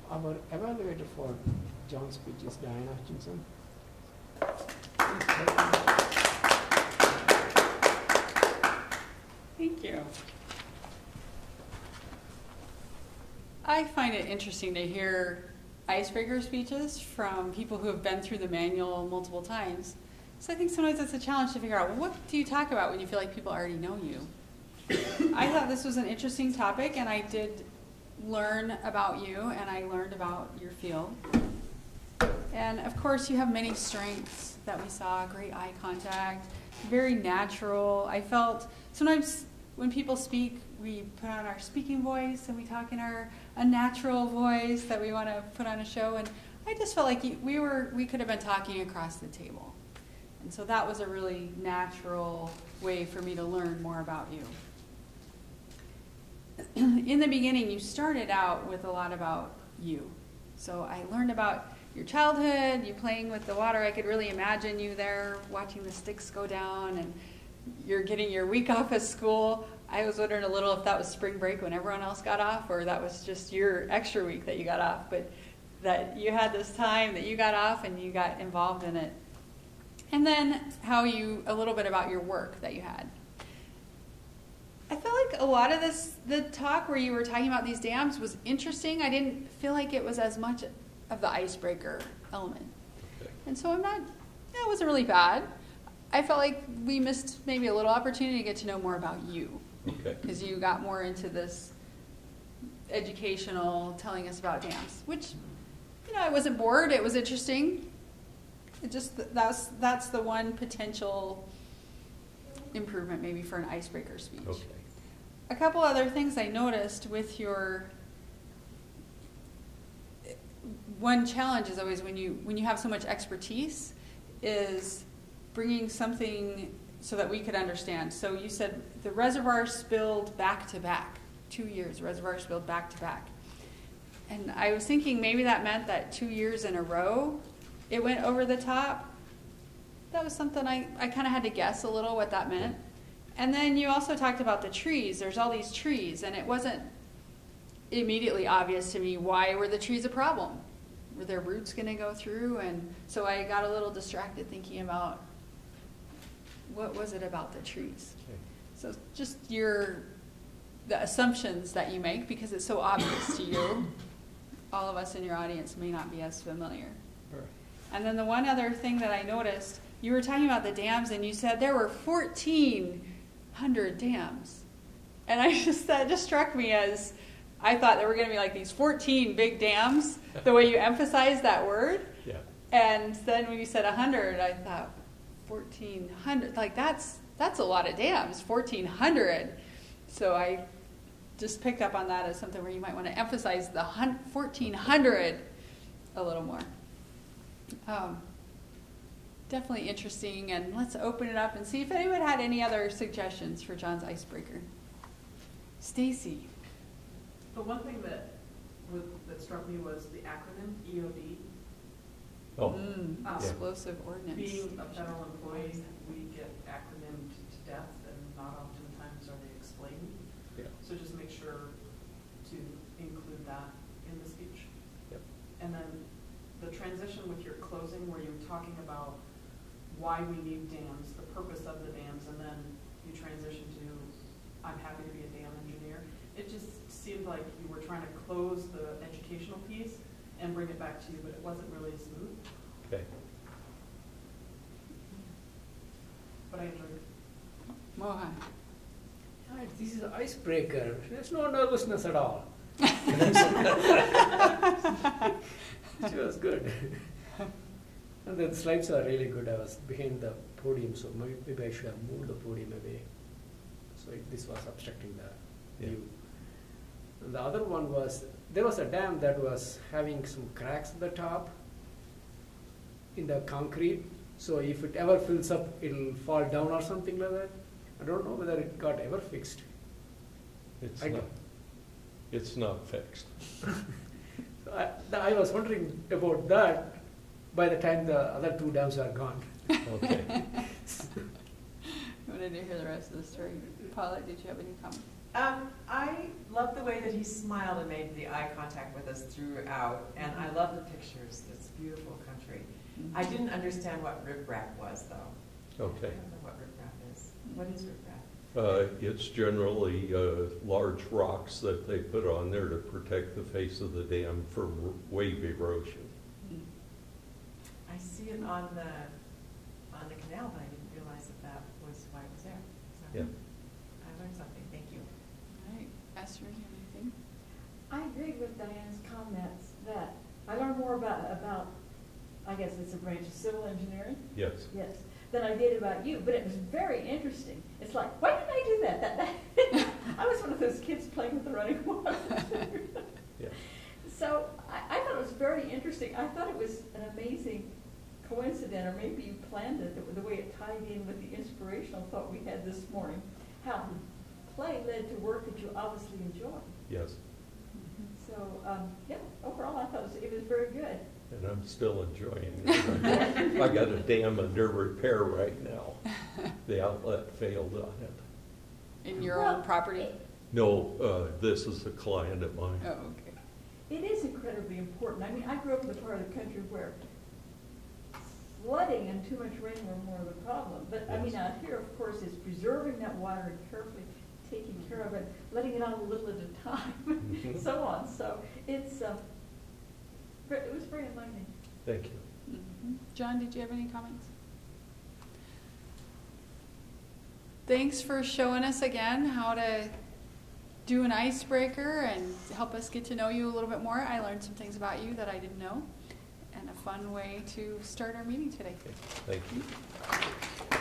Our evaluator for John's speech is Diana Hutchinson. Thank you. I find it interesting to hear icebreaker speeches from people who have been through the manual multiple times. So I think sometimes it's a challenge to figure out, what do you talk about when you feel like people already know you? I thought this was an interesting topic, and I did learn about you, and I learned about your field. And of course, you have many strengths that we saw: great eye contact, very natural. I felt sometimes when people speak, we put on our speaking voice and we talk in a natural voice that we want to put on a show. And I just felt like we could have been talking across the table. And so that was a really natural way for me to learn more about you. In the beginning, you started out with a lot about you. So I learned about your childhood, you playing with the water. I could really imagine you there watching the sticks go down, and you're getting your week off of school. I was wondering a little if that was spring break when everyone else got off, or that was just your extra week that you got off, but that you had this time that you got off and you got involved in it. And then a little bit about your work that you had. I felt like a lot of the talk where you were talking about these dams was interesting. I didn't feel like it was as much of the icebreaker element. Okay. And so it wasn't really bad. I felt like we missed maybe a little opportunity to get to know more about you. Okay. Because you got more into this educational, telling us about dams, which, I wasn't bored. It was interesting. It just, that's the one potential improvement maybe for an icebreaker speech. Okay. A couple other things I noticed with your, one challenge is always when you have so much expertise is bringing something so that we could understand. So you said the reservoir spilled back to back, 2 years, reservoir spilled back to back. And I was thinking maybe that meant that 2 years in a row it went over the top. That was something I kind of had to guess a little what that meant. And then you also talked about the trees. There's all these trees, and it wasn't immediately obvious to me why were the trees a problem. Were their roots going to go through? And so I got a little distracted thinking about what was it about the trees. Okay. So just the assumptions that you make, because it's so obvious to you. All of us in your audience may not be as familiar. Right. And then the one other thing that I noticed, you were talking about the dams, and you said there were 1,400 dams. And that just struck me as, I thought there were going to be like these 14 big dams, the way you emphasized that word. Yeah. And then when you said 100, I thought 1,400, like that's a lot of dams, 1,400. So I just picked up on that as something where you might want to emphasize the 1,400 a little more. Definitely interesting, and let's open it up and see if anyone had any other suggestions for John's icebreaker. Stacy. The one thing that struck me was the acronym EOD. Explosive ordnance. Being a federal employee, we get acronymed to death, and not oftentimes are they explained. Yeah. So just make sure to include that in the speech. Yep. And then the transition with your closing, where you're talking about why we need dams, the purpose of the dams, and then you transition to, I'm happy to be a dam engineer. It just seemed like you were trying to close the educational piece and bring it back to you, but it wasn't really smooth. Okay. But I enjoyed it. Mohan. This is an icebreaker. There's no nervousness at all. It was good. And the slides are really good. I was behind the podium, so maybe I should have moved the podium away. So this was obstructing the view. And the other one was, there was a dam that was having some cracks at the top in the concrete. So if it ever fills up, it'll fall down or something like that. I don't know whether it got ever fixed. It's not fixed. So I was wondering about that by the time the other two dams are gone. Okay. I wanted to hear the rest of the story. Paula, did you have any comments? I love the way that he smiled and made the eye contact with us throughout, and I love the pictures. It's beautiful country. I didn't understand what riprap was, though. Okay. I don't know what riprap is. What is riprap? It's generally large rocks that they put on there to protect the face of the dam from wave erosion. I see it on the canal, but I didn't realize that was why it was there. So Yeah. I learned something. Thank you. All right, Esther, you have anything? I agree with Diane's comments that I learned more about, I guess it's a branch of civil engineering, Yes. yes, than I did about you, but it was very interesting. It's like, why didn't I do that? I was one of those kids playing with the running water. Yeah. So I thought it was very interesting. I thought it was an amazing coincidence, or maybe you planned it, the way it tied in with the inspirational thought we had this morning, how play led to work that you obviously enjoy. Yes. So, yeah, overall I thought it was very good. And I'm still enjoying it. I got a dam under repair right now. The outlet failed on it. In your Well, own property? No, this is a client of mine. Oh, okay. It is incredibly important. I mean, I grew up in the part of the country where flooding and too much rain were more of a problem. But I mean, Yes. out here, of course, is preserving that water and carefully taking care of it, letting it out a little at a time, Mhm. so on. So it's, it was very enlightening. Thank you. Mhm. John, did you have any comments? Thanks for showing us again how to do an icebreaker and help us get to know you a little bit more. I learned some things about you that I didn't know, and a fun way to start our meeting today. Okay. Thank you.